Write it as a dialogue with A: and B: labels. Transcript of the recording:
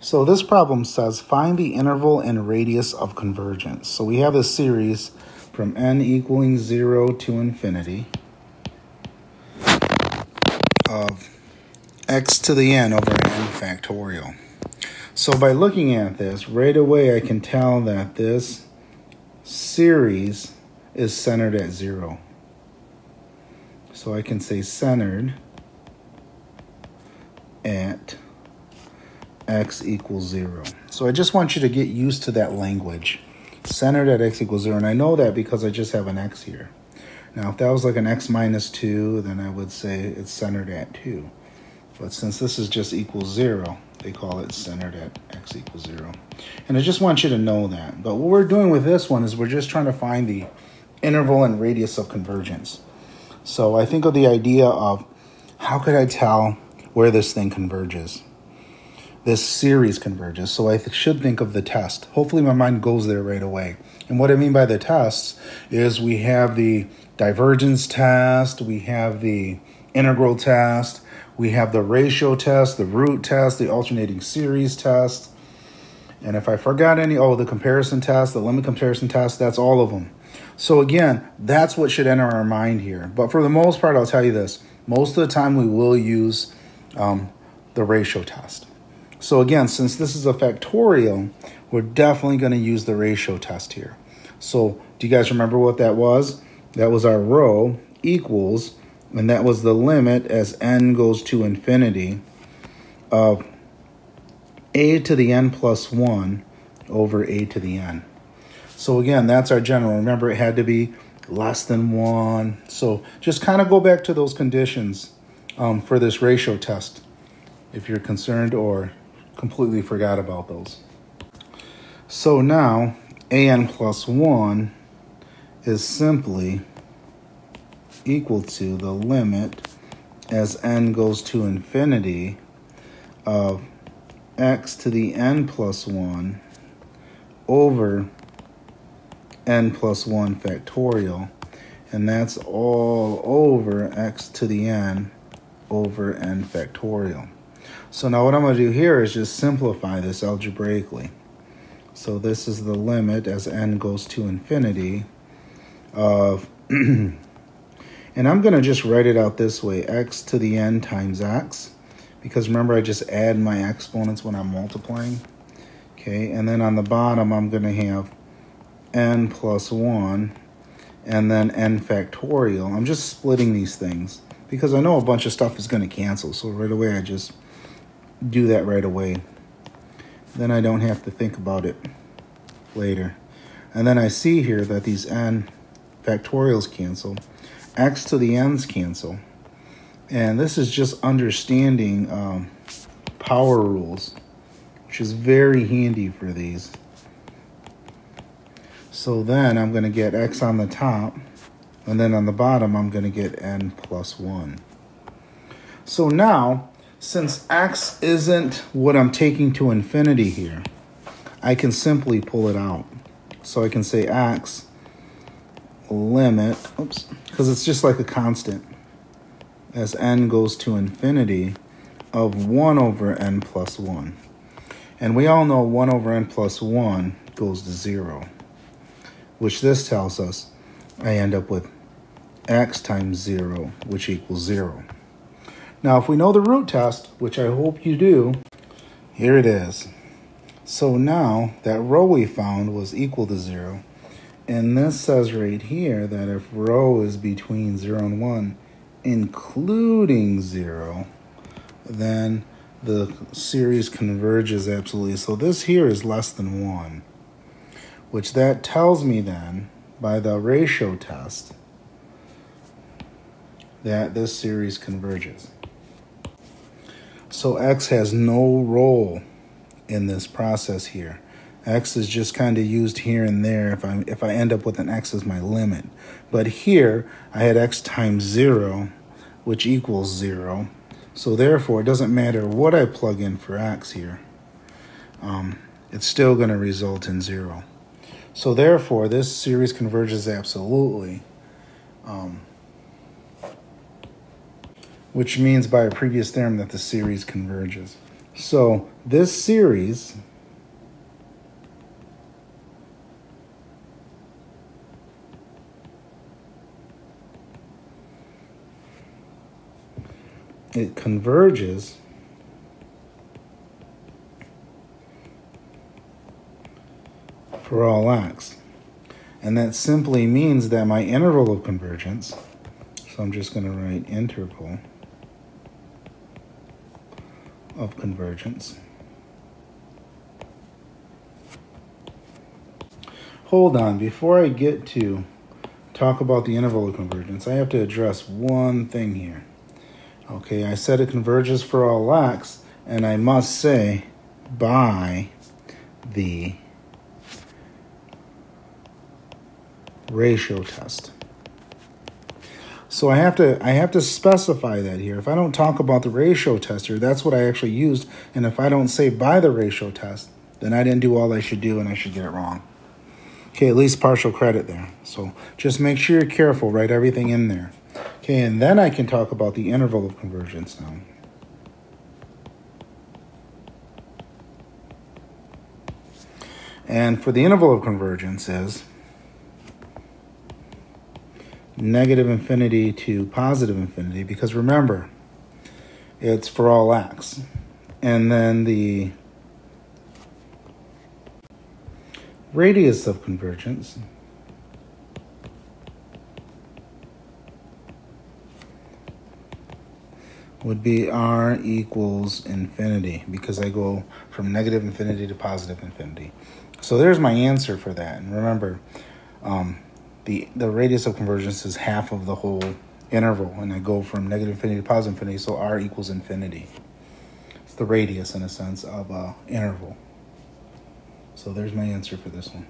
A: So this problem says find the interval and radius of convergence. So we have a series from n equaling 0 to infinity of x to the n over n factorial. So by looking at this, right away I can tell that this series is centered at 0. So I can say centered at x equals 0. So I just want you to get used to that language. Centered at x equals 0. And I know that because I just have an x here. Now, if that was like an x minus 2, then I would say it's centered at 2. But since this is just equals 0, they call it centered at x equals 0. And I just want you to know that. But what we're doing with this one is we're just trying to find the interval and radius of convergence. So I think of the idea of how could I tell where this thing converges? This series converges. So I should think of the test. Hopefully my mind goes there right away. And what I mean by the tests is we have the divergence test, we have the integral test, we have the ratio test, the root test, the alternating series test. And if I forgot any, the comparison test, the limit comparison test, that's all of them. So again, that's what should enter our mind here. But for the most part, I'll tell you this. Most of the time we will use the ratio test. So again, since this is a factorial, we're definitely going to use the ratio test here. So do you guys remember what that was? That was our rho equals, and that was the limit as n goes to infinity of a to the n plus 1 over a to the n. So again, that's our general. Remember, it had to be less than 1. So just kind of go back to those conditions for this ratio test if you're concerned or completely forgot about those. So now, an plus 1 is simply equal to the limit as n goes to infinity of x to the n plus 1 over n plus 1 factorial, and that's all over x to the n over n factorial. So now what I'm going to do here is just simplify this algebraically. So this is the limit as n goes to infinity of, and I'm going to just write it out this way, x to the n times x, because remember I just add my exponents when I'm multiplying. Okay, and then on the bottom I'm going to have n plus 1 and then n factorial. I'm just splitting these things because I know a bunch of stuff is going to cancel. So right away I just do that right away. Then I don't have to think about it later. And then I see here that these n factorials cancel. X to the n's cancel. And this is just understanding power rules, which is very handy for these. So then I'm going to get x on the top, and then on the bottom I'm going to get n plus 1. So now, since x isn't what I'm taking to infinity here, I can simply pull it out. So I can say x limit, because it's just like a constant, as n goes to infinity of 1 over n plus 1. And we all know 1 over n plus 1 goes to 0, which this tells us I end up with x times 0, which equals 0. Now, if we know the root test, which I hope you do, here it is. So now that rho we found was equal to 0. And this says right here that if rho is between 0 and 1, including 0, then the series converges absolutely. So this here is less than 1, which that tells me then, by the ratio test, that this series converges. So x has no role in this process here. X is just kind of used here and there if I end up with an x as my limit. But here I had x times 0, which equals 0. So therefore it doesn't matter what I plug in for x here. It's still going to result in 0. So therefore this series converges absolutely. Which means by a previous theorem that the series converges. So this series it converges for all x. And that simply means that my interval of convergence, so I'm just going to write interval of convergence. Hold on, before I get to talk about the interval of convergence, I have to address one thing here. Okay, I said it converges for all x, and I must say by the ratio test. So I have to specify that here. If I don't talk about the ratio test here, that's what I actually used. And if I don't say by the ratio test, then I didn't do all I should do and I should get it wrong. Okay, at least partial credit there. So just make sure you're careful, write everything in there. Okay, and then I can talk about the interval of convergence now. And for the interval of convergence is negative infinity to positive infinity, because remember, it's for all x. And then the radius of convergence would be r equals infinity, because I go from negative infinity to positive infinity. So there's my answer for that. And remember, the radius of convergence is half of the whole interval, and I go from negative infinity to positive infinity, so r equals infinity. It's the radius, in a sense, of an interval. So there's my answer for this one.